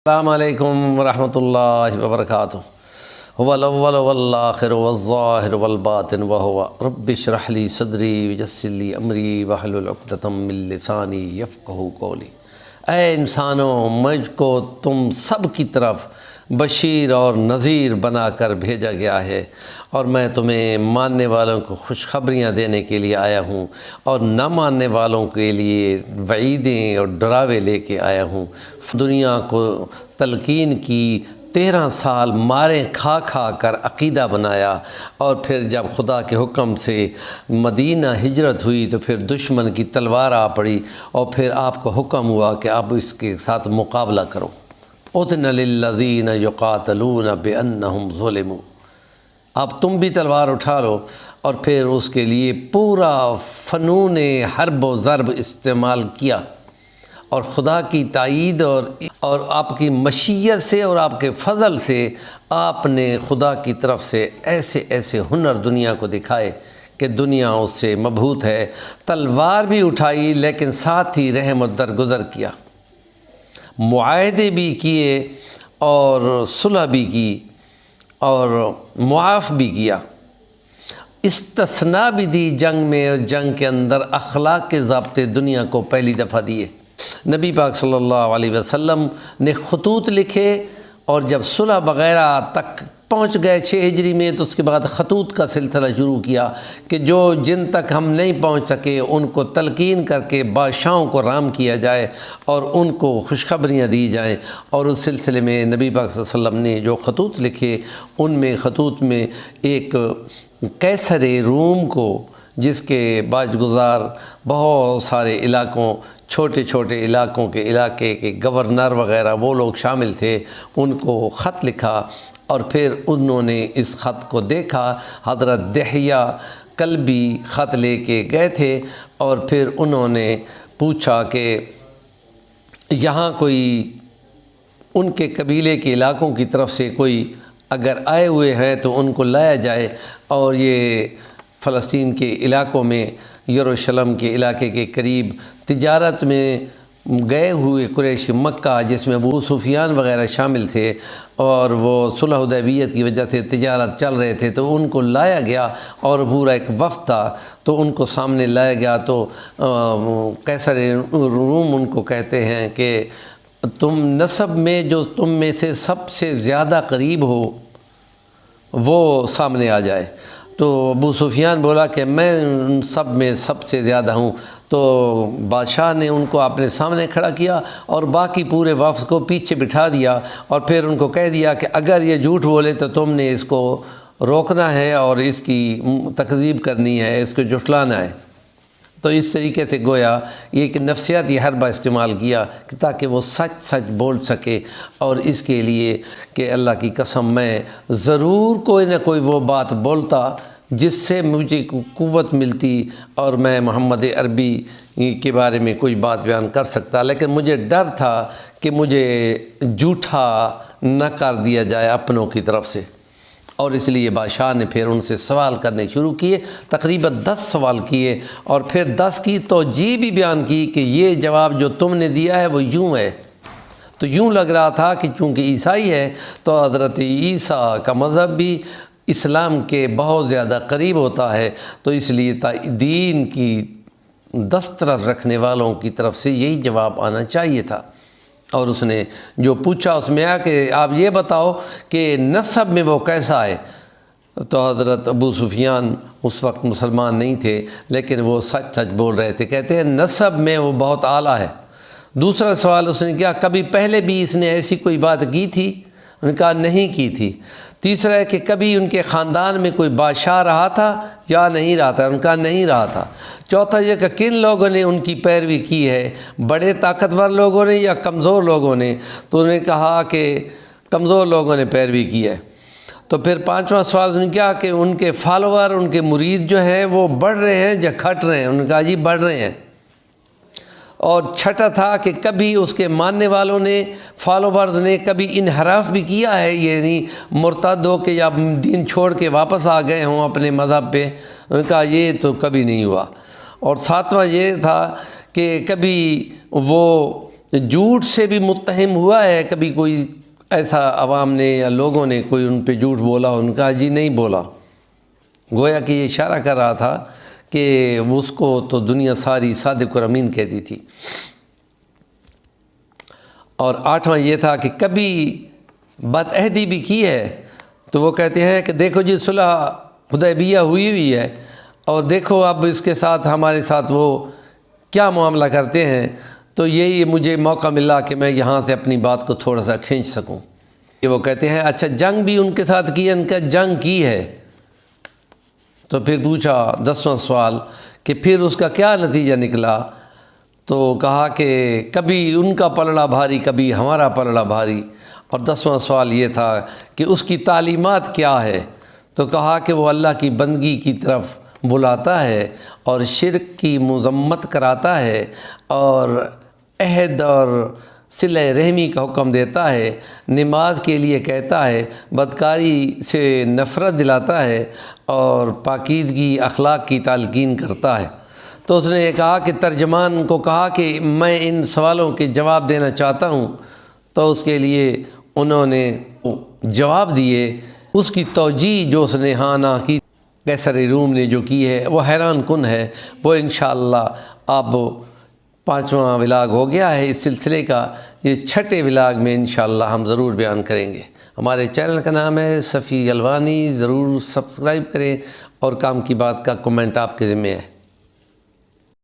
السلام علیکم ورحمۃ اللہ وبرکاتہ۔ هو الاول والآخر والظاہر والباطن وهو رب اشرح لی صدری ویسر لی امری واحلل عقدۃ من لسانی یفقہوا قولی۔ اے انسانوں، مجھ کو تم سب کی طرف بشیر اور نذیر بنا کر بھیجا گیا ہے، اور میں تمہیں ماننے والوں کو خوشخبریاں دینے کے لیے آیا ہوں اور نہ ماننے والوں کے لیے وعیدیں اور ڈراوے لے کے آیا ہوں۔ دنیا کو تلقین کی، 13 سال مارے کھا کھا کر عقیدہ بنایا، اور پھر جب خدا کے حکم سے مدینہ ہجرت ہوئی تو پھر دشمن کی تلوار آ پڑی، اور پھر آپ کو حکم ہوا کہ اب اس کے ساتھ مقابلہ کرو۔ اذن للذین یقاتلون بانہم ظلموا۔ اب تم بھی تلوار اٹھا لو، اور پھر اس کے لیے پورا فنون حرب و ضرب استعمال کیا، اور خدا کی تائید اور آپ کی مشیت سے اور آپ کے فضل سے آپ نے خدا کی طرف سے ایسے ایسے ہنر دنیا کو دکھائے کہ دنیا اس سے مبہوت ہے۔ تلوار بھی اٹھائی لیکن ساتھ ہی رحم و درگزر کیا، معاہدے بھی کیے اور صلح بھی کی اور معاف بھی کیا، استثناء بھی دی جنگ میں، اور جنگ کے اندر اخلاق کے ضابطے دنیا کو پہلی دفعہ دیے۔ نبی پاک صلی اللہ علیہ وسلم نے خطوط لکھے، اور جب صلح وغیرہ تک پہنچ گئے 6 ہجری میں، تو اس کے بعد خطوط کا سلسلہ شروع کیا کہ جن تک ہم نہیں پہنچ سکے ان کو تلقین کر کے بادشاہوں کو رام کیا جائے اور ان کو خوشخبریاں دی جائیں۔ اور اس سلسلے میں نبی پاک صلی اللہ علیہ وسلم نے جو خطوط لکھے، ان میں خطوط میں ایک قیصر روم کو، جس کے باجگزار بہت سارے علاقوں، چھوٹے چھوٹے علاقوں کے علاقے کے گورنر وغیرہ وہ لوگ شامل تھے، ان کو خط لکھا، اور پھر انہوں نے اس خط کو دیکھا۔ حضرت دحیہ کلبی خط لے کے گئے تھے، اور پھر انہوں نے پوچھا کہ یہاں کوئی ان کے قبیلے کے علاقوں کی طرف سے کوئی اگر آئے ہوئے ہیں تو ان کو لایا جائے، اور یہ فلسطین کے علاقوں میں، یروشلم کے علاقے کے قریب تجارت میں گئے ہوئے قریش مکہ، جس میں ابو سفیان وغیرہ شامل تھے، اور وہ صلح حدیبیہ کی وجہ سے تجارت چل رہے تھے، تو ان کو لایا گیا، اور پورا ایک وفد تھا تو ان کو سامنے لایا گیا۔ تو قیصر روم ان کو کہتے ہیں کہ تم نسب میں جو تم میں سے سب سے زیادہ قریب ہو وہ سامنے آ جائے۔ تو ابو سفیان بولا کہ میں سب میں سب سے زیادہ ہوں۔ تو بادشاہ نے ان کو اپنے سامنے کھڑا کیا، اور باقی پورے وفد کو پیچھے بٹھا دیا، اور پھر ان کو کہہ دیا کہ اگر یہ جھوٹ بولے تو تم نے اس کو روکنا ہے اور اس کی تکذیب کرنی ہے، اس کو جھٹلانا ہے۔ تو اس طریقے سے گویا یہ ایک نفسیاتی حربہ استعمال کیا کہ تاکہ وہ سچ سچ بول سکے، اور اس کے لیے کہ اللہ کی قسم میں ضرور کوئی نہ کوئی وہ بات بولتا جس سے مجھے قوت ملتی، اور میں محمد عربی کے بارے میں کوئی بات بیان کر سکتا، لیکن مجھے ڈر تھا کہ مجھے جھوٹا نہ کر دیا جائے اپنوں کی طرف سے۔ اور اس لیے بادشاہ نے پھر ان سے سوال کرنے شروع کیے، تقریباً 10 سوال کیے، اور پھر 10 کی توجیہ بھی بیان کی کہ یہ جواب جو تم نے دیا ہے وہ یوں ہے۔ تو یوں لگ رہا تھا کہ چونکہ عیسائی ہے تو حضرت عیسیٰ کا مذہب بھی اسلام کے بہت زیادہ قریب ہوتا ہے، تو اس لیے دین کی دسترس رکھنے والوں کی طرف سے یہی جواب آنا چاہیے تھا۔ اور اس نے جو پوچھا اس میں کہ آپ یہ بتاؤ کہ نسب میں وہ کیسا ہے؟ تو حضرت ابو سفیان اس وقت مسلمان نہیں تھے، لیکن وہ سچ سچ بول رہے تھے، کہتے ہیں نسب میں وہ بہت اعلیٰ ہے۔ دوسرا سوال اس نے کیا، کبھی پہلے بھی اس نے ایسی کوئی بات کی تھی؟ انہوں نے کہا نہیں کی تھی۔ تیسرا ہے کہ کبھی ان کے خاندان میں کوئی بادشاہ رہا تھا یا نہیں رہا تھا؟ ان کا نہیں رہا تھا۔ چوتھا یہ کہ کن لوگوں نے ان کی پیروی کی ہے، بڑے طاقتور لوگوں نے یا کمزور لوگوں نے؟ تو انہوں نے کہا کہ کمزور لوگوں نے پیروی کی ہے۔ تو پھر پانچواں سوال اس نے کیا کہ ان کے فالوور، ان کے مرید جو ہیں وہ بڑھ رہے ہیں یا گھٹ رہے ہیں؟ انہوں نے کہا جی بڑھ رہے ہیں۔ اور چھٹا تھا کہ کبھی اس کے ماننے والوں نے، فالوورز نے کبھی انحراف بھی کیا ہے، یعنی مرتد ہو کے یا دین چھوڑ کے واپس آ گئے ہوں اپنے مذہب پہ؟ انہوں نے کہا یہ تو کبھی نہیں ہوا۔ اور ساتواں یہ تھا کہ کبھی وہ جھوٹ سے بھی متہم ہوا ہے کبھی کوئی ایسا عوام نے یا لوگوں نے کوئی ان پہ جھوٹ بولا، ان کا جی نہیں بولا، گویا کہ یہ اشارہ کر رہا تھا کہ اس کو تو دنیا ساری صادق اور امین کہتی تھی۔ اور 8واں یہ تھا کہ کبھی بد عہدی بھی کی ہے تو وہ کہتے ہیں کہ دیکھو جی صلح حدیبیہ ہوئی ہے اور دیکھو اب اس کے ساتھ ہمارے ساتھ وہ کیا معاملہ کرتے ہیں، تو یہی مجھے موقع ملا کہ میں یہاں سے اپنی بات کو تھوڑا سا کھینچ سکوں۔ کہ وہ کہتے ہیں اچھا جنگ بھی ان کے ساتھ کی ہے، ان کا جنگ کی ہے، تو پھر پوچھا 10واں سوال کہ پھر اس کا کیا نتیجہ نکلا، تو کہا کہ کبھی ان کا پلڑا بھاری کبھی ہمارا پلڑا بھاری۔ اور 10واں سوال یہ تھا کہ اس کی تعلیمات کیا ہے، تو کہا کہ وہ اللہ کی بندگی کی طرف بلاتا ہے اور شرک کی مذمت کراتا ہے اور عہد اور صلہ رحمی کا حکم دیتا ہے، نماز کے لیے کہتا ہے، بدکاری سے نفرت دلاتا ہے اور پاکیزگی اخلاق کی تلقین کرتا ہے۔ تو اس نے یہ کہا کہ ترجمان کو کہا کہ میں ان سوالوں کے جواب دینا چاہتا ہوں، تو اس کے لیے انہوں نے جواب دیے۔ اس کی توجیہ جو اس نے ہاں نہ کی قیصر روم نے جو کی ہے وہ حیران کن ہے، وہ انشاءاللہ اب 5واں ولاگ ہو گیا ہے اس سلسلے کا، یہ 6 ولاگ میں انشاءاللہ ہم ضرور بیان کریں گے۔ ہمارے چینل کا نام ہے صفی الوانی، ضرور سبسکرائب کریں اور کام کی بات کا کمنٹ آپ کے ذمہ ہے۔